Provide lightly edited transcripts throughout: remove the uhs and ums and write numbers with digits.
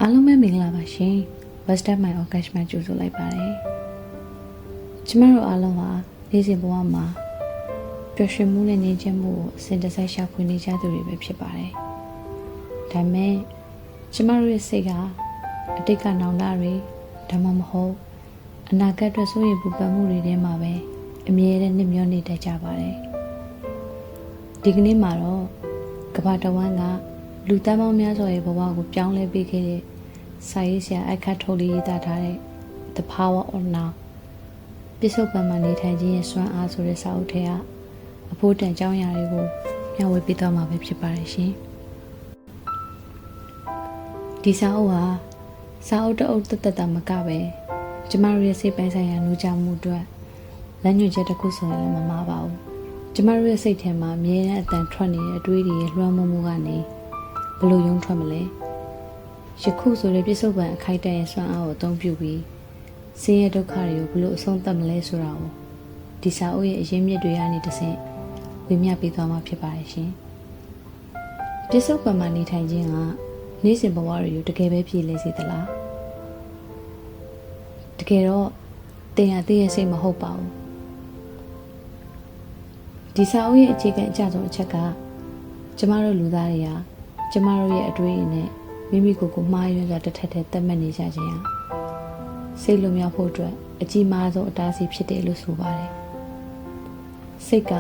အားလုံးပဲမင်္ဂလာပါရှင် Western My Orchestra မှာကြိုဆိုလိုက်ပါတယ်ကျမတို့အားလုံးဟာနေ့စဉ်ဘဝမှာပျော်ရွှင်မှုနဲ့ငြိမ်းချမ်းမှုကိုအစဉ်တစိုက်ရှာဖွေနေကြသူတွေပဲဖြစ်ပါတယ်ဒါပေမဲ့ကျမတို့ရဲ့စိတ်ကအတိတ်ကနောင်တတွေဒါမှမဟုတ်အနာဂတ်အတွက်စိုးရိမ်ပူပန်မှုတွေထဲမှာပဲအမြဲတမ်းနှမျောနေတတ်ကြပါတယ်ဒီကနေ့မှာတော့ကမ္ဘာတစ်ဝန်းကလူတန်းပေါင်းများစွာရဲ့ဘဝကိုပြောင်းလဲပေးခဲ့တဲ့စာရေးဆရာအခက်ထုတ်လေးရေးသားထားတဲ့ The Power of Now ပြစ္ဆုတ်ပံမှာနေထိုင်ခြင်းရဲ့စွမ်းအားဆိုတဲ့စာအုပ်ထဲကအဖို့တန်ကြောင်းရာတွေကိုမျှဝေပေးသွားမှာပဲဖြစ်ပါတယ်ရှင်ဒီစာအုပ်ဟာစာအုပ်တအုပ်တက်တာမကပဲကျမတို့ရဲ့စိတ်ပိုင်းဆိုင်ရာနှူးချမှုအတွက်လမ်းညွှန်ချက်တစ်ခုဆိုရင်လည်းမမှားပါဘူးကျမတို့ရဲ့စိတ်ထဲမှာအမြဲတမ်းအတန်ထွက်နေတဲ့အတွေးတွေရဲ့လွှမ်းမိုးမှုကနေဘလို့ယုံထွက်မလဲယခုဆိုတဲ့ပြစ္ဆုတ်ပံအခိုက်အတန့်ရဲ့စွမ်းအားကိုအသုံးပြုပြီးဆင်းရဲဒုက္ခတွေကိုဘလို့အဆုံးသတ်မလဲဆိုတာကိုဒီစာအုပ်ရဲ့အရင်းမြစ်တွေကနေတဆင့်ဝေမျှပေးသွားမှာဖြစ်ပါတယ်ရှင်ပြစ္ဆုတ်ပံမှာနေထိုင်ခြင်းကနေ့စဉ်ဘဝတွေကိုတကယ်ပဲပြည်လဲစေသလားတကယ်တော့တင်ရသေးရဲ့စိတ်မဟုတ်ပါဘူးဒီစာအုပ်ရဲ့အခြေခံအကျဆုံးအချက်ကကျမတို့လူသားတွေကကျမတို့ရဲ့အတွေးအနဲ့မိမိကိုယ်ကိုမှားယွင်းစွာတစ်ထက်တည်းသတ်မှတ်နေကြခြင်းဟာစိတ်လွန်မြောက်ဖို့အတွက်အကြီးမားဆုံးအတားအဆီးဖြစ်တယ်လို့ဆိုပါတယ်စိတ်က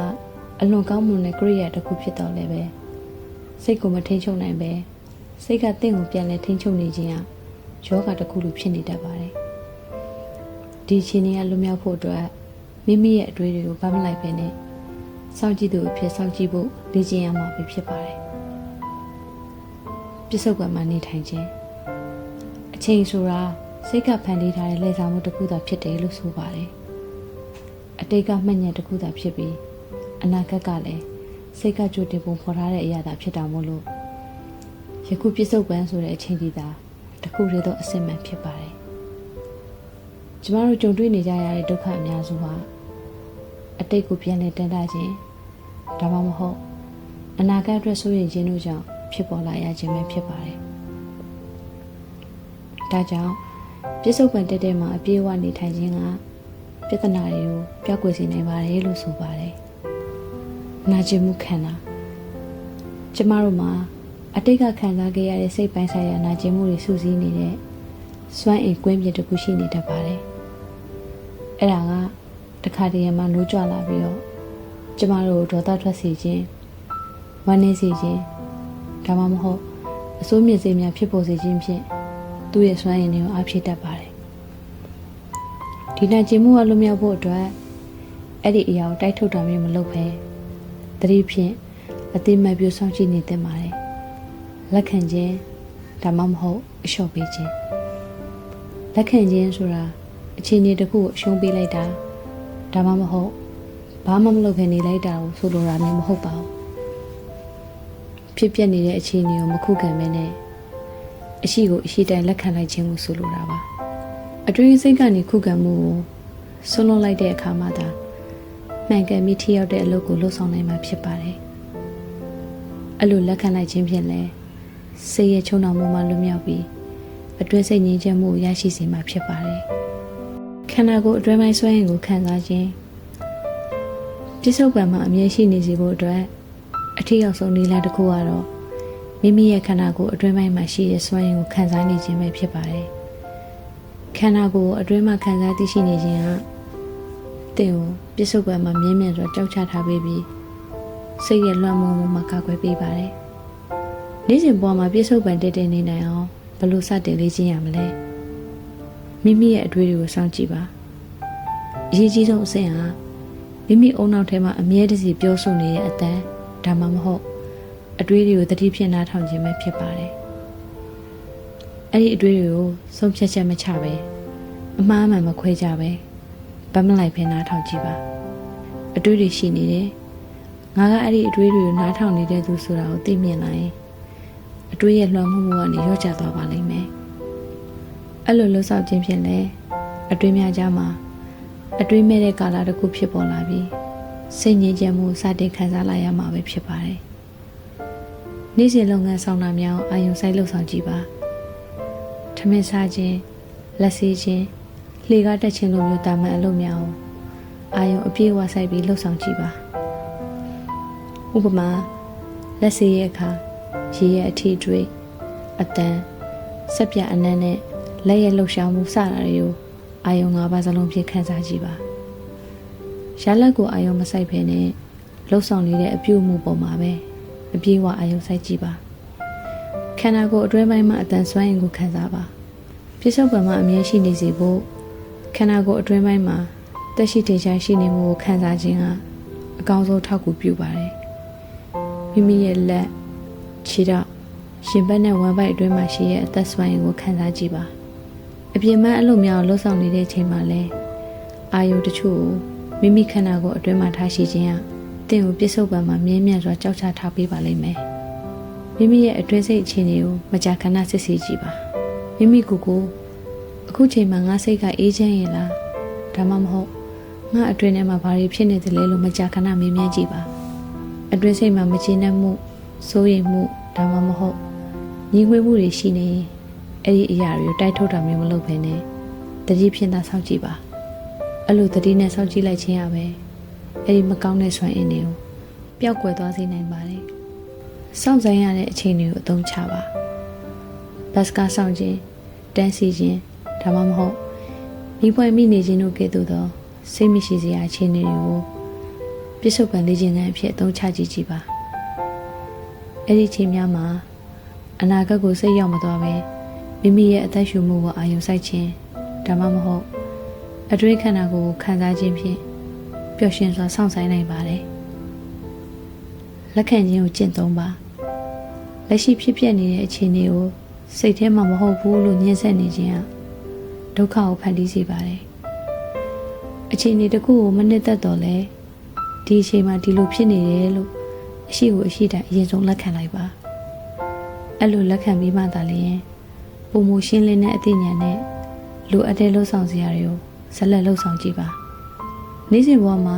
အလွန်ကောင်းမွန်တဲ့ကိရိယာတစ်ခုဖြစ်တော့လည်းပဲစိတ်ကိုမထိန်ချုပ်နိုင်ပဲစိတ်ကတင့်ကိုပြန်လဲထိန်ချုပ်နေခြင်းဟာယောဂတစ်ခုလိုဖြစ်နေတတ်ပါတယ်ဒီအခြေအနေကလွန်မြောက်ဖို့အတွက်မိမိရဲ့အတွေးတွေကိုဘာမှမလိုက်ပဲနဲ့စောင့်ကြည့်သူအဖြစ်စောင့်ကြည့်ဖို့လေ့ကျင့်ရမှာပဲဖြစ်ပါတယ်ပြစ္ဆုတ်ပံမှာနေထိုင်ခြင်းအချိန်ဆိုတာစိတ်ကဖန်တီးထားတဲ့လက်ဆောင်မှုတစ်ခုသာဖြစ်တယ်လို့ဆိုပါတယ်အတိတ်ကမှတ်ဉာဏ်တစ်ခုသာဖြစ်ပြီးအနာဂတ်ကလည်းစိတ်ကကြိုတင်ပုံဖော်ထားတဲ့အရာသာဖြစ်တာမို့လို့ယခုပြစ္ဆုတ်ပံဆိုတဲ့အချိန်ဒီသာတစ်ခုတည်းသောအစစ်မှန်ဖြစ်ပါတယ်ကျမတို့ကြုံတွေ့နေကြရတဲ့ဒုက္ခအများစုဟာအတိတ်ကိုပြန်လည်တန်တာခြင်းဒါမှမဟုတ်အနာဂတ်အတွက်စိုးရိမ်ခြင်းတို့ကြောင့်ဖြစ်ပေါ်လာရခြင်းပဲဖြစ်ပါတယ်။ဒါကြောင့်ပြစ္ဆုတ်ပံတက်တဲ့မှာအပြည့်အဝနေထိုင်ခြင်းကပြဿနာတွေကိုပျောက်ကွယ်စေနိုင်ပါတယ်လို့ဆိုပါတယ်။နာကျင်မှုခံတာကျမတို့မှာအတိတ်ကခံစားခဲ့ရတဲ့စိတ်ပိုင်းဆိုင်ရာနာကျင်မှုတွေစုစည်းနေတဲ့စွမ်းအင်ကွင်းပြတစ်ခုရှိနေတတ်ပါတယ်။အဲ့ဒါကတခါတည်းမှနိုးကြွလာပြီးတော့ကျမတို့ဒေါသထွက်စေခြင်းဝမ်းနည်းစေခြင်းဒါမှမဟုတ်အဆိုးမြင့်စေများဖြစ်ပေါ်စေခြင်းဖြင့်သူ့ရဲ့စွမ်းရည်တွေကိုအားဖြည့်တတ်ပါတယ်ဒီနာကျင်မှုကလွတ်မြောက်ဖို့အတွက်အဲ့ဒီအရာကိုတိုက်ထုတ်တာမျိုးမလုပ်ဘဲသတိဖြင့်အတိမတ်ပြုဆောင်ကြည့်နေသင့်ပါတယ်လက်ခံခြင်းဒါမှမဟုတ်အလျှော့ပေးခြင်းလက်ခံခြင်းဆိုတာအခြေအနေတစ်ခုကိုအရှုံးပေးလိုက်တာဒါမှမဟုတ်ဘာမှမလုပ်ခင်နေလိုက်တာကိုဆိုလိုတာမျိုးမဟုတ်ပါဘူးဖြစ်ပျက်နေတဲ့အခြေအနေကိုမခုခံမဲနဲ့အရှိကိုအရှိတိုင်းလက်ခံလိုက်ခြင်းကိုဆိုလိုတာပါအတွင်းစိတ်ကနေခုခံမှုကိုဆွလွန်လိုက်တဲ့အခါမှသာမှန်ကန်ပြီးထိရောက်တဲ့အလုပ်ကိုလုပ်ဆောင်နိုင်မှာဖြစ်ပါတယ်အဲ့လိုလက်ခံလိုက်ခြင်းဖြင့်လည်းစိတ်ရဲ့ချုံနှောင်မှုမှလွတ်မြောက်ပြီးအတွင်းစိတ်ငြိမ်းချမ်းမှုကိုရရှိစေမှာဖြစ်ပါတယ်ခန္ဓာကိုယ်အတွင်းပိုင်းစွမ်းရည်ကိုခံစားခြင်းပြစ္ဆုတ်ပံမှာအမြဲရှိနေစေဖို့အတွက်အထက်ရောက်ဆုံးနည်းလမ်းတစ်ခုကတော့မိမိရဲ့ခန္ဓာကိုယ်အတွင်းပိုင်းမှာရှိတဲ့စွမ်းရည်ကိုခံစားနေခြင်းပဲဖြစ်ပါတယ်ခန္ဓာကိုယ်အတွင်းမှာခံစားသိရှိနေခြင်းကတင်ကိုပြစ္ဆုတ်ပံမှာမြင်းမြံစွာကြောက်ချထားပေးပြီးစိတ်ရဲ့လွှမ်းမိုးမှုမှာကာကွယ်ပေးပါတယ်နေ့စဉ်ဘဝမှာပြစ္ဆုတ်ပံတက်နေနိုင်အောင်ဘယ်လိုစတင်လေ့ကျင့်ရမလဲမိမိရဲ့အတွေ့အကြုံကိုစောင့်ကြည့်ပါအရေးကြီးဆုံးအဆင့်ဟာမိမိအုံနောက်ထဲမှာအမြဲတစေပြောဆိုနေတဲ့အတန်ဒါမှမဟုတ်အတွေးတွေကိုသတိဖြင့်နားထောင်ခြင်းပဲဖြစ်ပါတယ်အဲ့ဒီအတွေးတွေကိုဆုံးဖြတ်ချက်မချပဲအမှားအမှန်မခွဲကြပဲဗတ်မလိုက်ပဲနားထောင်ကြည့်ပါအတွေးတွေရှိနေတယ်ငါကအဲ့ဒီအတွေးတွေကိုနားထောင်နေတဲ့သူဆိုတာကိုသိမြင်လာရင်အတွေးရဲ့လွှမ်းမိုးမှုကနေရော့ကျသွားပါလိမ့်မယ်အဲ့လိုလှုပ်ဆောင်ခြင်းဖြင့်လည်းအတွေးများကြားမှာအတွေးမဲ့တဲ့ကာလတစ်ခုဖြစ်ပေါ်လာပြီးစိတ်ငြိမ်းချမ်းမှုစတင်ခံစားလာရမှာပဲဖြစ်ပါတယ်။နေ့စဉ်လုပ်ငန်းဆောင်တာများအာရုံစိုက်လှုပ်ဆောင်ကြည့်ပါ မင်းစားခြင်းလက်ဆေးခြင်းလှေကားတက်ခြင်းလိုမျိုးတာမန်အလုပ်များကိုအာယုံအပြည့်အဝစိုက်ပြီးလှုပ်ဆောင်ကြည့်ပါဥပမာလက်ဆေးရဲ့အခါရေရဲ့အထီးတွေအတန်ဆက်ပြအနမ်းနဲ့လက်ရဲ့လှုပ်ရှားမှုစတာတွေကိုအာယုံ၅ပါးစလုံးဖြင့်ခံစားကြည့်ပါရလက်ကိုအာယုံမစိုက်ဘဲနဲ့လှုပ်ဆောင်နေတဲ့အပြုအမူပေါ်မှာပဲအပြည့်အဝအာယုံစိုက်ကြည့်ပါခန္ဓာကိုယ်အတွင်းပိုင်းမှာအတန်စွမ်းရင်ကိုခံစားပါပြစ္ဆုတ်ပံမှာအမြဲရှိနေစေဖို့ခန္ဓာကိုယ်အတွင်းပိုင်းမှာတက်ရှိထင်ရှားရှိနေမှုကိုခံစားခြင်းကအကောင်းဆုံးထောက်ကူပြုပါတယ်မိမိရဲ့လက်ခြေထောက်ရှင်ဘက်နဲ့ဝမ်းပိုက်အတွင်းမှာရှိတဲ့အသက်စွမ်းရင်ကိုခံစားကြည့်ပါအပြင်ပန်းအလုပ်များကိုလှုပ်ဆောင်နေတဲ့အချိန်မှာလဲအာယုတချို့ကိုမိမိခန္ဓာကိုယ်အတွင်းမှာထားရှိခြင်းကတင့်ကိုပြစ္ဆုတ်ပံမှာမြဲမြံစွာကြောက်ချထားပေးပါလိမ့်မယ်မိမိရဲ့အတွင်းစိတ်အခြေအနေကိုမကြာခဏစစ်ဆေးကြည့်ပါမိမိကိုယ်ကိုအခုချိန်မှာငါစိတ်ကအေးချမ်းရဲ့လားဒါမှမဟုတ်ငါအတွင်းထဲမှာဘာတွေဖြစ်နေသလဲလို့မကြာခဏမေးမြန်းကြည့်ပါအတွင်းစိတ်မှာမကျေနပ်မှုစိုးရိမ်မှုဒါမှမဟုတ်ညီငွေမှုတွေရှိနေအဲ့ဒီအရာတွေကိုတိုက်ထုတ်တာမျိုးမလုပ်ဘဲနဲ့တတိဖြင့်သာစောင့်ကြည့်ပါအဲ့လိုတတိနဲ့စောင့်ကြည့်လိုက်ခြင်းရပဲအဲ့ဒီမကောင်းတဲ့စွမ်းအင်တွေကိုပျောက်ကွယ်သွားစေနိုင်ပါတယ်စောင့်ဆိုင်ရတဲ့အချိန်တွေကိုအသုံးချပါဘတ်စကားဆောင်ခြင်းတန်းစီခြင်းဒါမှမဟုတ်မိပွင့်မိနေခြင်းတို့ကဲ့သို့သောစိတ်မရှိစရာအခြေအနေတွေကိုပြစ္ဆုတ်ပံလေးခြင်းတဲ့အဖြစ်အသုံးချကြည့်ကြည့်ပါအဲ့ဒီချိန်များမှာအနာဂတ်ကိုစိတ်ရောက်မသွားပဲမိမိရဲ့အသက်ရှူမှုကိုအာရုံစိုက်ခြင်းဒါမှမဟုတ်အတွင်းခန္ဓာကိုယ်ကိုခံစားခြင်းဖြင့်ပျော်ရွှင်စွာစောင့်ဆိုင်နိုင်ပါတယ်လက်ခံခြင်းကိုကျင့်သုံးပါလက်ရှိဖြစ်ပျက်နေတဲ့အခြေအနေကိုစိတ်ထဲမှာမဟုတ်ဘူးလို့ညှင်းဆဲနေခြင်းကဒုက္ခကိုဖန်တီးစေပါတယ်အခြေအနေတစ်ခုကိုမနစ်သက်တော့လဲဒီအချိန်မှာဒီလိုဖြစ်နေတယ်လို့အရှိကိုအရှိတိုင်းအရင်ဆုံးလက်ခံလိုက်ပါအဲ့လိုလက်ခံပြီးမှသာလျှင်ပုံမရှင်းလင်းတဲ့အသိဉာဏ်နဲ့လိုအပ်တဲ့လှုပ်ဆောင်စရာတွေကိုဆက်လက်လှုပ်ဆောင်ကြည့်ပါနေ့စဉ်ဘဝမှာ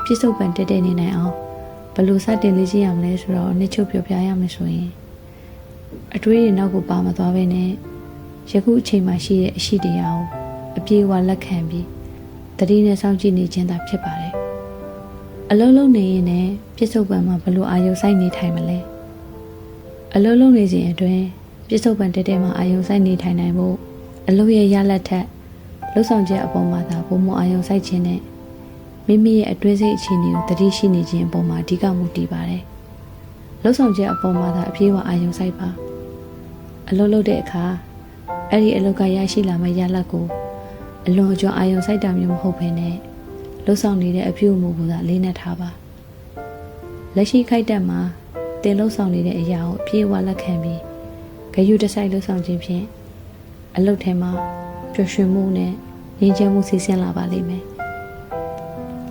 ပြစ္ဆုတ်ပံတက်တဲ့နေနိုင်အောင်ဘယ်လိုစတင်လေ့ကျင့်ရမလဲဆိုတော့နှစ်ချုပ်ပြောပြရမယ်ဆိုရင်အတွေးတွေနောက်ကိုပါမသွားဘဲနဲ့ယခုအချိန်မှာရှိတဲ့အရှိတရားကိုအပြေအဝလက်ခံပြီးတတိနဲ့စောင့်ကြည့်နေခြင်းသာဖြစ်ပါတယ်အလုံးလုံးနေရင်လည်းပြစ္ဆုတ်ပံမှာဘယ်လိုအာရုံစိုက်နေထိုင်မလဲအလုံးလုံးနေစဉ်အတွင်းပြစ္ဆုတ်ပံတက်တဲ့မှာအာရုံစိုက်နေထိုင်နိုင်ဖို့အလုံးရဲ့ရလက်ထက်လှုပ်ဆောင်ချက်အပေါ်မှာသာပုံမအာရုံစိုက်ခြင်းနဲ့မိမိရဲ့အတွင်းစိတ်အခြေအနေကိုတတိရှိနေခြင်းအပေါ်မှာအဓိကမူတည်ပါတယ်လှုပ်ဆောင်ချက်အပေါ်မှာသာအပြည့်အဝအာရုံစိုက်ပါအလုံးလုံးတဲ့အခါအဲ့ဒီအလုပ်ကရရှိလာမယ့်ရလက်ကိုအလွန်အကျွံအာရုံစိုက်တာမျိုးမဟုတ်ဘဲနဲ့လှုပ်ဆောင်နေတဲ့အပြုအမူကိုသာလေးနက်ထားပါလက်ရှိခိုက်တက်မှာတင်လှုပ်ဆောင်နေတဲ့အရာကိုအပြည့်အဝလက်ခံပြီးဂရုတစိုက်လှုပ်ဆောင်ခြင်းဖြင့်အလုပ်ထဲမှာပျော်ရွှင်မှုနဲ့ငြိမ်းချမ်းမှုစီစဉ်လာပါလိမ့်မယ်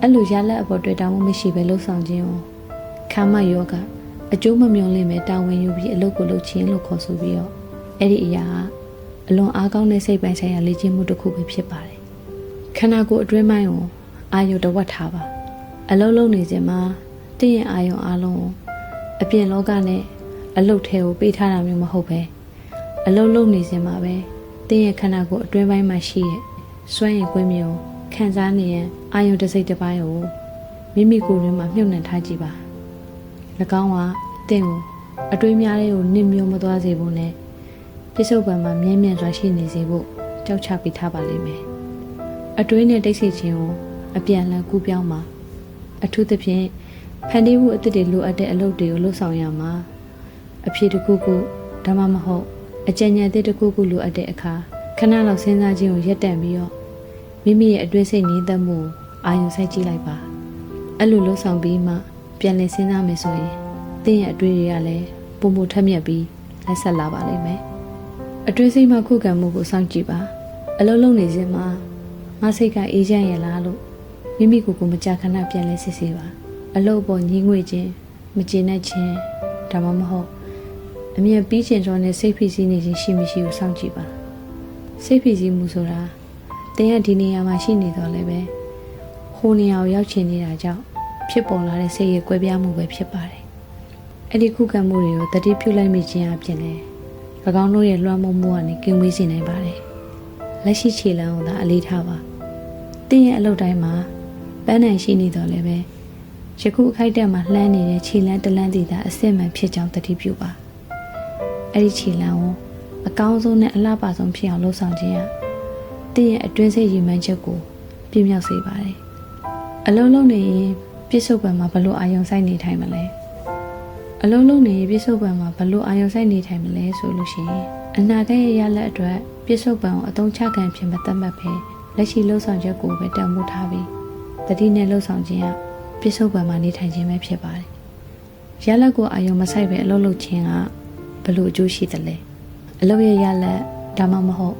အဲ့လိုရလက်အပေါ်တွေ့တာမှုမရှိဘဲလှုပ်ဆောင်ခြင်းကိုခါမယောကအကျိုးမမျှော်လင့်ပဲတာဝန်ယူပြီးအလုပ်ကိုလုပ်ခြင်းလို့ခေါ်ဆိုပြီးတော့အဲ့ဒီအရာကအလွန်အားကောင်းတဲ့စိတ်ပိုင်းဆိုင်ရာလေ့ကျင့်မှုတစ်ခုပဲဖြစ်ပါတယ်ခန္ဓာကိုယ်အတွင်းပိုင်းကိုအာယုတဝတ်ထားပါအလုံးလုံးနေစဉ်မှာတင့်ရဲ့အာယုအားလုံးကိုအပြင်လောကနဲ့အလုတ်ထဲကိုပေးထားတာမျိုးမဟုတ်ပဲအလုံးလုံးနေစဉ်မှာပဲတင့်ရဲ့ခန္ဓာကိုယ်အတွင်းပိုင်းမှာရှိတဲ့စွမ်းရည်ကွင်းမျိုးခံစားနေရင်အာယုတစ်စိတ်တစ်ပိုင်းကိုမိမိကိုယ်တွင်မှာမြုပ်နှံထားကြည့်ပါ၎င်းကတင့်ကိုအတွေးများတွေကိုနစ်မျိုးမသွားစေဖို့နဲ့ပြစ္ဆုတ်ပံမှာမြဲမြံစွာရှိနေစေဖို့ကြောက်ချပေးထားပါလိမ့်မယ်အတွေးနဲ့တိတ်ဆိတ်ခြင်းကိုအပြန်အလှန်ကူးပြောင်းပါအထူးသဖြင့်ဖန်တီးမှုအသစ်တွေလိုအပ်တဲ့အလုပ်တွေကိုလှုပ်ဆောင်ရမှာအဖြစ်တစ်ခုခုဒါမှမဟုတ်အကြံဉာဏ်အသစ်တစ်ခုခုလိုအပ်တဲ့အခါခဏလောက်စဉ်းစားခြင်းကိုရပ်တန့်ပြီးတော့မိမိရဲ့အတွေးစိတ်ငြိမ်သက်မှုကိုအာရုံစိုက်ကြည့်လိုက်ပါအဲ့လိုလှုပ်ဆောင်ပြီးမှပြန်လည်စဉ်းစားမယ်ဆိုရင်သင်ရဲ့အတွေးတွေကလည်းပုံပုံထက်မြက်ပြီးလက်ဆက်လာပါလိမ့်မယ်အတွေးစိတ်မှခုခံမှုကိုစောင့်ကြည့်ပါအလုံးလုံးနေစဉ်မှာငါစိတ်ကအေးချမ်းရလားလို့မိမိကိုယ်ကိုမကြာခဏပြန်လဲစစ်ဆေးပါအလုပ်ပေါ်ညှင်းငွေခြင်းမကျေနပ်ခြင်းဒါမှမဟုတ်အမြင်ပြီးခြင်းကြောင့်နဲ့စိတ်ဖိစီးနေခြင်းရှိမရှိကိုစောင့်ကြည့်ပါစိတ်ဖိစီးမှုဆိုတာတင်ရဒီနေရာမှာရှိနေတော့လည်းပဲဟိုနေရာကိုရောက်ချင်နေတာကြောင့်ဖြစ်ပေါ်လာတဲ့စိတ်ရဲ့ကွဲပြားမှုပဲဖြစ်ပါတယ်အဲ့ဒီခုခံမှုတွေကိုတတိပြုလိုက်မိခြင်းအပြင်လဲ ၎င်းတို့ရဲ့လွှမ်းမိုးမှုကနေကင်းဝေးစေနိုင်ပါတယ်လက်ရှိခြေလှမ်းကိုသာအလေးထားပါတင်းရဲ့အလုပ်တိုင်းမှာပန်းနိုင်ရှိနေတော့လည်းပဲယခုအခိုက်အတန့်မှာလှမ်းနေတဲ့ခြေလှမ်းတစ်လမ်းစီသာအစစ်မှန်ဖြစ်ကြောင်းသတိပြုပါအဲ့ဒီခြေလှမ်းကိုအကောင်းဆုံးနဲ့အလှပဆုံးဖြစ်အောင်လှုပ်ဆောင်ခြင်းဟာတင်းရဲ့အတွင်းစိတ်ရည်မှန်းချက်ကိုပြည့်မြောက်စေပါတယ်အလုံးလုံးနေရင်ပြစ္ဆုတ်ပံမှာဘလို့အာယုံဆိုင်နေထိုင်မလဲအလုံးလုံးနေပြစ္ဆုတ်ပံမှာဘလို့အာယုံဆိုင်နေထိုင်မလဲဆိုလို့ရှိရင်အနာဂတ်ရဲ့ရလဒ်အတွက်ပြစ္ဆုတ်ပံကိုအသုံးချခံဖြစ်မတတ်မှတ်ပဲလက်ရှိလှုပ်ဆောင်ချက်ကိုပဲတန်ဖိုးထားပြီးတတိနဲ့လှုပ်ဆောင်ခြင်းကပြစ္ဆုတ်ပံမှာနေထိုင်ခြင်းပဲဖြစ်ပါတယ်ရလဒ်ကိုအာယုံမဆိုင်ပဲအလုပ်လုပ်ခြင်းကဘလို့အကျိုးရှိသလဲအလုပ်ရဲ့ရလဒ်ဒါမှမဟုတ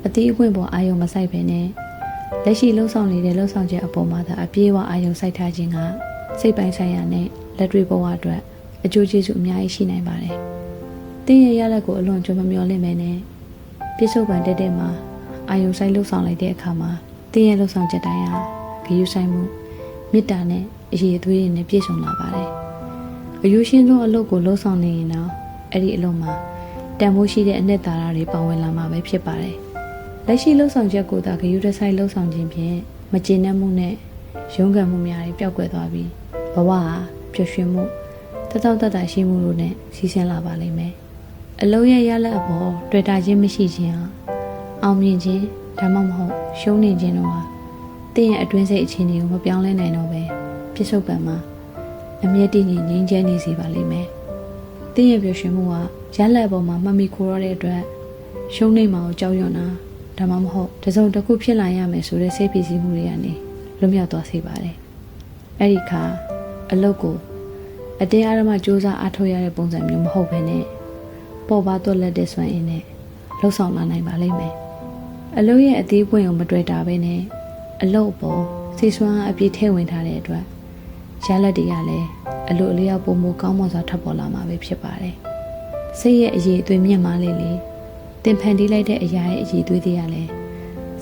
်အသေးအပွင့်ပေါ်အာယုံမဆိုင်ပဲနဲ့လက်ရှိလှုပ်ဆောင်နေတဲ့လှုပ်ဆောင်ချက်အပေါ်မှာသာအပြည့်အဝအာယုံစိုက်ထားခြင်းကစိတ်ပိုင်းဆိုင်ရာနဲ့လက်တွေ့ဘဝအတွက်အကျိုးကျေးဇူးအများကြီးရှိနိုင်ပါတယ်။တင်းရဲ့ရလဒ်ကိုအလွန်ကြုံမမျှော်လင့်ပဲနဲ့ပြစ္ဆုတ်ပံတက်တဲ့မှာအာယုံစိုက်လှုပ်ဆောင်လိုက်တဲ့အခါမှာတင်းရဲ့လှုပ်ဆောင်ချက်တိုင်းဟာဂရုစိုက်မှုမေတ္တာနဲ့အရေးအသွေးတွေနဲ့ပြည့်စုံလာပါတယ်။အယူရှင်းဆုံးအလုပ်ကိုလှုပ်ဆောင်နေရင်တော့အဲ့ဒီအလုပ်မှာတန်ဖိုးရှိတဲ့အနှစ်သာရတွေပါဝင်လာမှာပဲဖြစ်ပါတယ်။လက်ရှိလှုပ်ဆောင်ချက်ကိုသာဂရုတစိုက်လှုပ်ဆောင်ခြင်းဖြင့်မကျေနပ်မှုနဲ့ရုန်းကန်မှုများတွေပျောက်ကွယ်သွားပြီးဘဝဟာပျော်ရွှင်မှုတတ်ရှိမှုတို့နဲ့စီးဆင်းလာပါလိမ့်မယ်။အလုံးရဲ့ရလဒ်အပေါ်တွေ့တာချင်းမရှိခြင်းဟာအောင်မြင်ခြင်းဒါမှမဟုတ်ရှုံးနေခြင်းတို့ဟာတင်းရဲ့အတွင်းစိတ်အခြေအနေကိုမပြောင်းလဲနိုင်တော့ပဲပြစ္ဆုတ်ပံမှာအမြဲတည်ငြိမ်ချမ်းနေစေပါလိမ့်မယ်။တင်းရဲ့ပျော်ရွှင်မှုဟာရလဒ်အပေါ်မှာမှတ်မိခိုးရတဲ့အတွက်ရှုံးနေမှာကိုကြောက်ရွံ့တာဒါမှမဟုတ်တစုံတစ်ခုဖြစ်လာရမယ်ဆိုတဲ့စိတ်ဖိစီးမှုတွေကနေလွတ်မြောက်သွားစေပါတယ်။အဲ့ဒီခါအလုပ်ကိုအတင်းအဓမ္မစ조사အားထုတ်ရတဲ့ပုံစံမျိုးမဟုတ်ဘဲနဲ့ပေါ်ပါတော့လက်တဲ့စွမ်းအင်းနဲ့လှုပ်ဆောင်လာနိုင်ပါလိမ့်မယ်။အလုပ်ရဲ့အသေးပွင့်ကိုမတွေ့တာပဲနဲ့အလုပ်အပေါ်စိတ်ဆွမ်းအပြည့်ထည့်ဝင်ထားတဲ့အတွက်ရလက်တွေကလည်းအလိုအလျောက်ပုံမကောင်းမွန်စွာထပ်ပေါ်လာမှာပဲဖြစ်ပါတယ်။စိတ်ရဲ့အရေးအသွေးမြင့်မားလေးလေးတင်ဖန်တီးလိုက်တဲ့အရာရဲ့အရေးသွေးတွေကလည်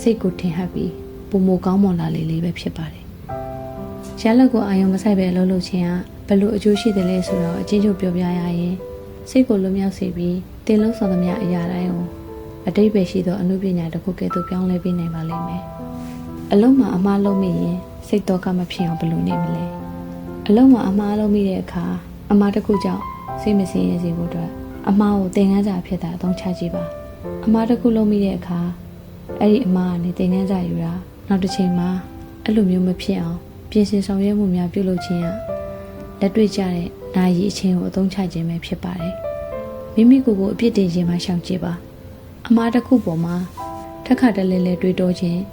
းစိတ်ကိုထင်ဟပ်ပြီးပုံမကောင်းမွန်လာလေးလေးပဲဖြစ်ပါတယ်။ရလက်ကိုအာယုံမဆိုင်ပဲအလုပ်လုပ်ခြင်းကဘယ်လိုအကျိုးရှိတယ်လဲဆိုတော့အချင်းချင်းပြောပြရရင်စိတ်ကိုလွတ်မြောက်စေပြီးတင်လုံးဆောင်သမျှအရာတိုင်းကိုအတိတ်ပဲရှိသောအမှုပညာတစ်ခုကဲ့သို့ပြောင်းလဲပေးနိုင်ပါလိမ့်မယ်။အလုံးမှာအမှားလုံးမိရင်စိတ်တော့ကမဖြစ်အောင်ဘယ်လိုနေမလဲ။အလုံးမှာအမှားလုံးမိတဲ့အခါအမှားတစ်ခုကြောင့်စိတ်မစင်ရစေဖို့အတွက်အမှားကိုသင်ခန်းစာဖြစ်တာအသုံးချကြည့်ပါ။အမှားတစ်ခုလုံးမိတဲ့အခါအဲ့ဒီအမှားကနေသင်ခန်းစာယူတာနောက်တစ်ချိန်မှာအဲ့လိုမျိုးမဖြစ်အောင်ပြင်ဆင်ဆောင်ရွက်မှုများပြုလုပ်ခြင်းကလက်တွေ့ကျတဲ့နာရီအချင်းကိုအသုံးချခြင်းပဲဖြစ်ပါတယ်။မိမိကိုယ်ကိုအပြစ်တင်ခြင်းမှရှောင်ကြည့်ပါ။အမှားတစ်ခုပေါ်မှာထက်ခါတလဲလဲတွေးတောခြင်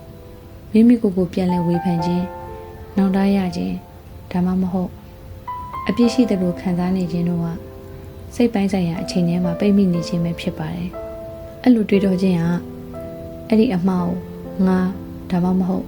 းမိမိကိုယ်ကိုပြန်လဲဝေဖန်ခြင်းနောက်တရခြင်းဒါမှမဟုတ်အပြစ်ရှိတဲ့လိုခံစားနေခြင်းတို့ကစိတ်ပိုင်းဆိုင်ရာအချိန်ထဲမှာပိတ်မိနေခြင်းပဲဖြစ်ပါတယ်။အဲ့လိုတွေးတောခြင်းကအဲ့ဒီအမှားကိုငါဒါမှမဟုတ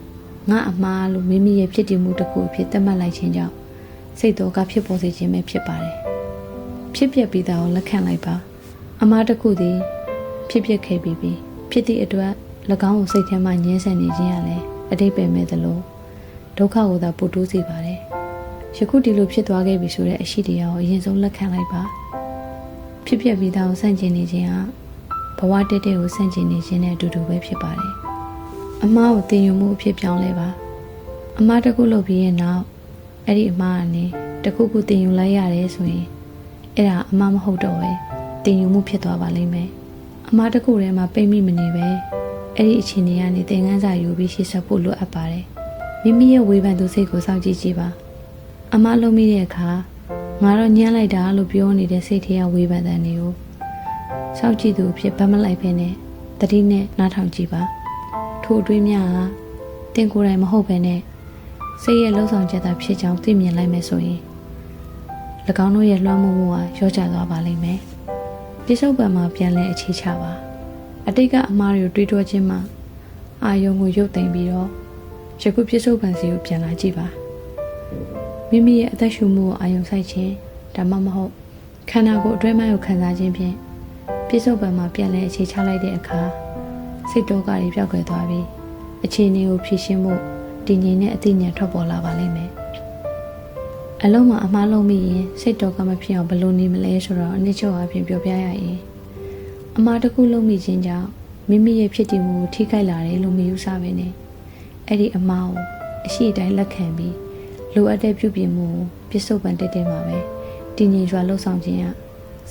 ်ငါအမှားလို့မိမိရဲ့ဖြစ်တည်မှုတစ်ခုအဖြစ်သတ်မှတ်လိုက်ခြင်းကြောင့်စိတ်တော်ကဖြစ်ပေါ်စေခြင်းပဲဖြစ်ပါတယ်။ဖြစ်ပျက်ပြီးသားကိုလက်ခံလိုက်ပါ။အမှားတစ်ခုသည်ဖြစ်ပျက်ခဲ့ပြီးဖြစ်သည့်အတွက်၎င်းကိုစိတ်ထဲမှာညှင်းဆန်နေခြင်းရလဲအတိတ်ပဲမဲ့သလိုဒုက္ခကိုသာပို့တိုးစေပါတယ်။ယခုဒီလိုဖြစ်သွားခဲ့ပြီဆိုတဲ့အရှိတရားကိုအရင်ဆုံးလက်ခံလိုက်ပါ။ဖြစ်ပျက်ပြီးသားကိုဆန့်ကျင်နေခြင်းကဘဝတည့်တည့်ကိုဆန့်ကျင်နေခြင်းနဲ့အတူတူပဲဖြစ်ပါတယ်။အမှားကိုတင်ယူမှုအဖြစ်ပြောင်းလဲပါ။အမှားတစ်ခုလုပ်ပြီးရဲ့နောက်အဲ့ဒီအမှားကနေတခုခုတင်ယူလိုက်ရတယ်ဆိုရင်အဲ့ဒါအမှားမဟုတ်တော့ပဲတင်ယူမှုဖြစ်သွားပါလိမ့်မယ်။အမှားတစ်ခုထဲမှာပိတ်မိမနေပဲအဲ့ဒီအခြေအနေကနေသင်ခန်းစာယူပြီးရှေ့ဆက်ဖို့လိုအပ်ပါတယ်။မိမိရဲ့ဝေဖန်သူစိတ်ကိုစောင့်ကြည့်ကြည့်ပါ။အမှားလုပ်မိတဲ့အခါငါတော့ညှမ်းလိုက်တာလို့ပြောနေတဲ့စိတ်ထဲကဝေဖန်တဲ့နေကိုစောင့်ကြည့်သူအဖြစ်ဗတ်မလိုက်ဖ ೇನೆ တတိနဲ့နားထောင်ကြည့်ပါ။ထို့အတွင်းများဟာတင်ကိုယ်တိုင်မဟုတ်ပဲနဲ့စိတ်ရဲ့လှုပ်ဆောင်ချက်သာဖြစ်ကြောင်းသိမြင်လိုက်မယ်ဆိုရင်၎င်းတို့ရဲ့လွှမ်းမိုးမှုဟာရောကျသွားပါလိမ့်မယ်။ပြစ္ဆုတ်ပံမှာပြန်လဲအခြေချပါ။အတိတ်ကအမှားတွေကိုတွေးတောခြင်းမှာအာယုံကိုရုပ်သိမ်းပြီးတော့ယခုပြစ္ဆုတ်ပံစီကိုပြန်လာကြည့်ပါ။မိမိရဲ့အသက်ရှူမှုကိုအာယုံစိုက်ခြင်းဒါမှမဟုတ်ခန္ဓာကိုယ်အတွင်းပိုင်းကိုခံစားခြင်းဖြင့်ပြစ္ဆုတ်ပံမှာပြန်လဲအခြေချလိုက်တဲ့အခါစိတ်တော်ကတွေပျောက်ကွယ်သွားပြီးအခြေအနေကိုဖြေရှင်းမှုတည်ငြိမ်တဲ့အသိဉာဏ်ထွက်ပေါ်လာပါလိမ့်မယ်။အလုံးမှာအမှားလုံးမိရင်စိတ်တော်ကမဖြစ်အောင်ဘယ်လိုနေမလဲဆိုတော့အနည်းချုပ်အပြင်ပြောပြရရင် အမှားတစ်ခုလုံးမိခြင်းကြောင့်မိမိရဲ့ဖြစ်တည်မှုကိုထိခိုက်လာတယ်လို့မယူဆဘဲနဲ့အဲ့ဒီအမှားကိုအရှိတိုင်းလက်ခံပြီးလိုအပ်တဲ့ပြုပြင်မှုကိုပြစ္ဆုတ်ပံတက်တဲ့မှာပဲတည်ငြိမ်စွာလှုပ်ဆောင်ခြင်းက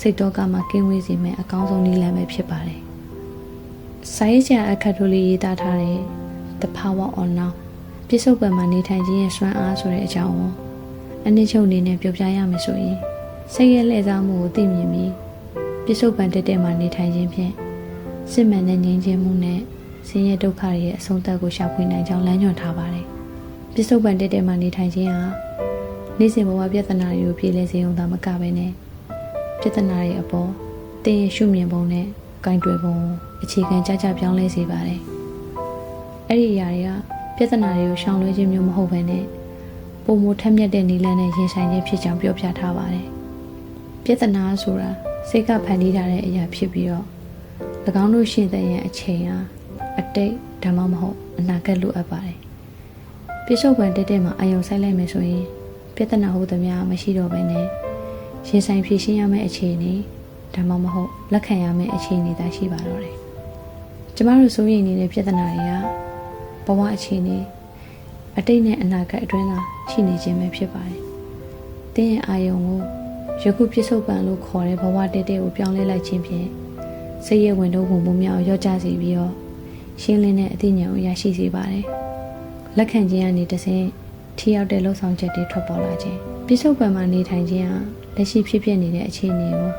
စိတ်တော်ကမှကင်းဝေးစေမယ့်အကောင်းဆုံးနည်းလမ်းပဲဖြစ်ပါတယ်။စာရေးဆရာအခက်ထိုးလေးရေးသားထားတဲ့ The Power of Now ပြစ္ဆုတ်ပံမှာနေထိုင်ခြင်းရဲ့စွမ်းအားဆိုတဲ့အကြောင်းကိုအနည်းချုပ်အနေနဲ့ပြောပြရမယ်ဆိုရင်စိတ်ရဲ့လှည့်စားမှုကိုသိမြင်ပြီးပြစ္ဆုတ်ပံတက်တဲ့မှာနေထိုင်ခြင်းဖြင့်စစ်မှန်တဲ့ငြိမ်းချမ်းမှုနဲ့ဆင်းရဲဒုက္ခရဲ့အဆုံးသတ်ကိုရှာဖွေနိုင်ကြောင်းလမ်းညွှန်ထားပါတယ်။ပြစ္ဆုတ်ပံတက်တဲ့မှာနေထိုင်ခြင်းဟာနေ့စဉ်ဘဝပြဿနာတွေကိုပြေလည်စေုံသာမကပဲနဲ့ပြဿနာတွေအပေါ်တင်းရရှုမြင်ပုံနဲ့ကင်တွယ်ပုံကိုအခြေခံကြပြောင်းလဲစေပါတယ်။အဲ့ဒီအရာတွေကပြဿနာတွေကိုရှောင်လွှဲခြင်းမျိုးမဟုတ်ဘဲနဲ့ပုံမထက်မြက်တဲ့နည်းလမ်းနဲ့ရင်ဆိုင်ခြင်းဖြစ်ကြောင်းပြောပြထားပါတယ်။ပြဿနာဆိုတာစိတ်ကဖန်တီးထားတဲ့အရာဖြစ်ပြီးတော့၎င်းတို့ရှင်သန်ရဲ့အချိန်ဟာအတိတ်ဒါမှမဟုတ်အနာဂတ်လိုအပ်ပါတယ်။ပြစ္ဆုတ်ပံတက်တဲ့မှာအယုံဆိုင်လိုက်မယ်ဆိုရင်ပြဿနာဟုတ်သမျှမရှိတော့ဘဲနဲ့ရင်ဆိုင်ဖြေရှင်းရမယ့်အခြေအနေဒါမှမဟုတ်လက်ခံရမယ့်အခြေအနေသာရှိပါတော့တယ်။ကျမတို့စိုးရိမ်နေတဲ့ပြဿနာတွေကဘဝအခြေအနေအတိတ်နဲ့အနာဂတ်အတွင်းသာရှိနေခြင်းပဲဖြစ်ပါတယ်။တင်းရဲ့အာယုံကိုယခုပြစ္ဆုတ်ပံလို့ခေါ်တဲ့ဘဝတည်တည်ကိုပြောင်းလဲလိုက်ခြင်းဖြင့်စိတ်ရဲ့ဝင်တော့ဝင်မှုများကိုရော့ကျစေပြီးတော့ရှင်းလင်းတဲ့အသိဉာဏ်ကိုရရှိစေပါတယ်။လက်ခံခြင်းကနေတဆင့်ထိရောက်တဲ့လှုပ်ဆောင်ချက်တွေထွက်ပေါ်လာခြင်းပြစ္ဆုတ်ပံမှာနေထိုင်ခြင်းဟာလက်ရှိဖြစ်နေတဲ့အခြေအနေကို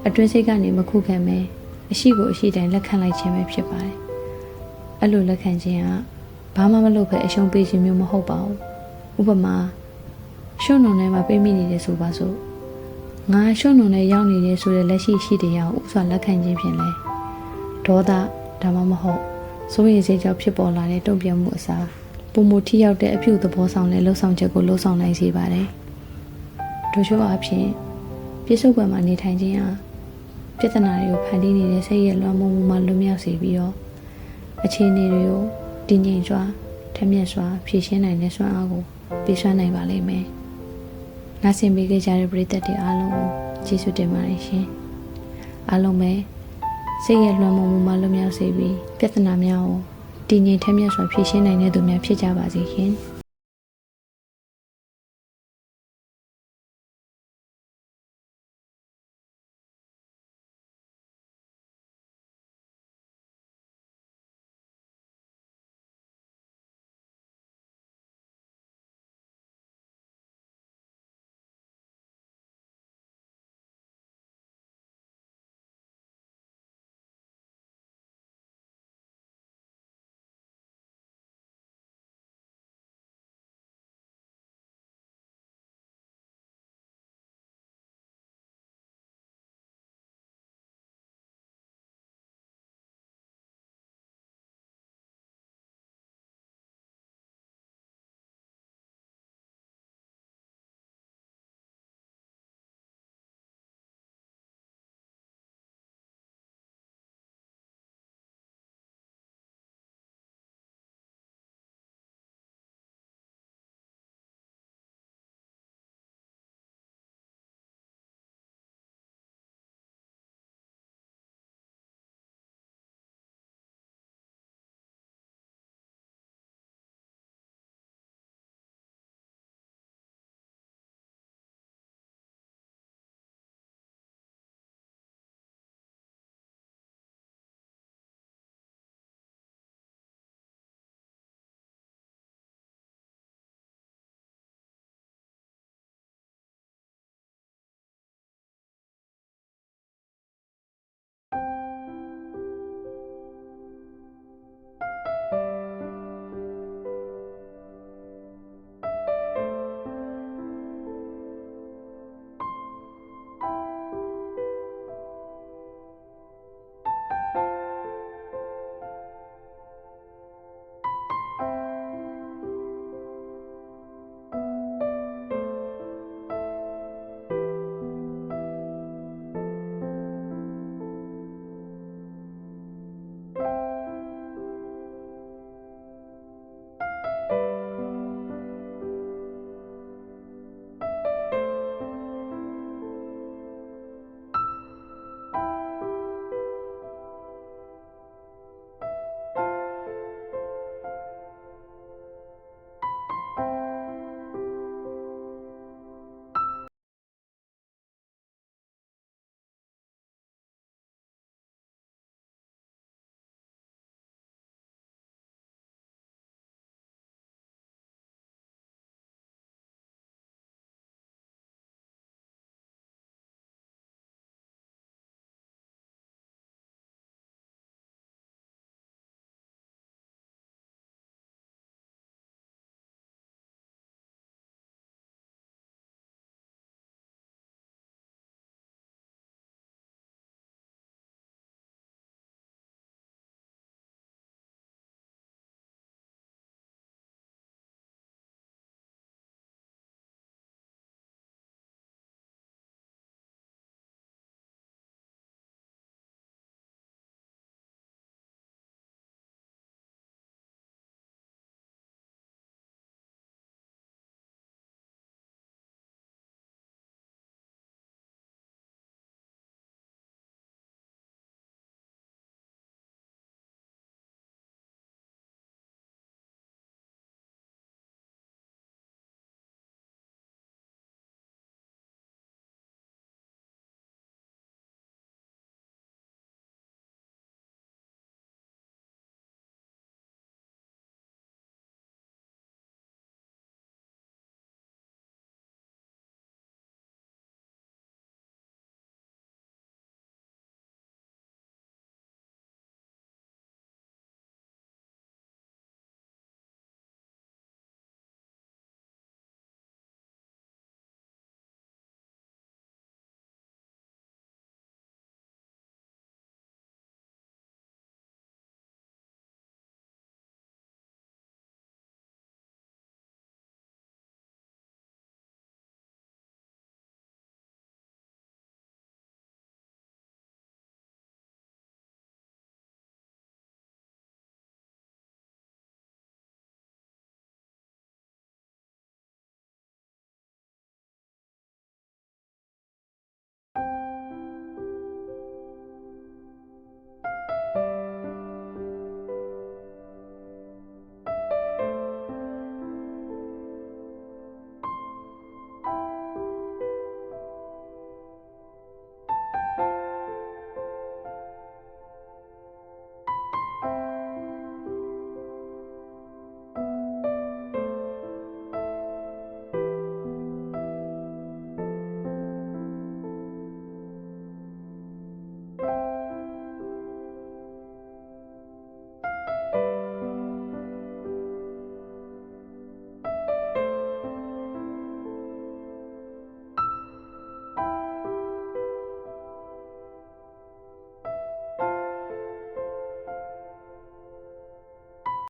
အတွင်းစိတ်ကနေမခုခံပဲအရှိကိုအရှိတိုင်းလက်ခံလိုက်ခြင်းပဲဖြစ်ပါတယ်။အဲ့လိုလက်ခံခြင်းကဘာမှမလုပ်ဘဲအရှုံးပေးခြင်းမျိုးမဟုတ်ပါဘူး။ဥပမာရှုံ့နုံထဲမှာပေးမိနေတယ်ဆိုပါစို့ငါရှုံ့နုံထဲရောက်နေတယ်ဆိုတဲ့လက်ရှိရှိတရားကိုဥစွာလက်ခံခြင်းဖြင့်လဲဒေါသဒါမှမဟုတ်စိုးရိမ်စိတ်ကြောင့်ဖြစ်ပေါ်လာတဲ့တုံ့ပြန်မှုအစားပုံမထိရောက်တဲ့အပြုသဘောဆောင်တဲ့လှုပ်ဆောင်ချက်ကိုလှုပ်ဆောင်နိုင်စေပါတယ်။ထို့ချို့အဖြစ်ပြစ္ဆုတ်ပံမှာနေထိုင်ခြင်းဟာပြဿနာတွေကိုဖန်တီးနေတဲ့စိတ်ရဲ့လွှမ်းမိုးမှုမှလွတ်မြောက်စေပြီးတော့အခြေအနေတွေကိုတည်ငြိမ်စွာထက်မြက်စွာဖြေရှင်းနိုင်တဲ့စွမ်းအားကိုပေးစွမ်းနိုင်ပါလိမ့်မယ်။နားဆင်ပေးကြတဲ့ပရိသတ်တွေအားလုံးကိုကျေးဇူးတင်ပါတယ်ရှင်။အားလုံးပဲစိတ်ရဲ့လွှမ်းမိုးမှုမှလွတ်မြောက်စေပြီးပြဿနာများကိုတည်ငြိမ်ထက်မြက်စွာဖြေရှင်းနိုင်တဲ့သူများဖြစ်ကြပါစေရှင်။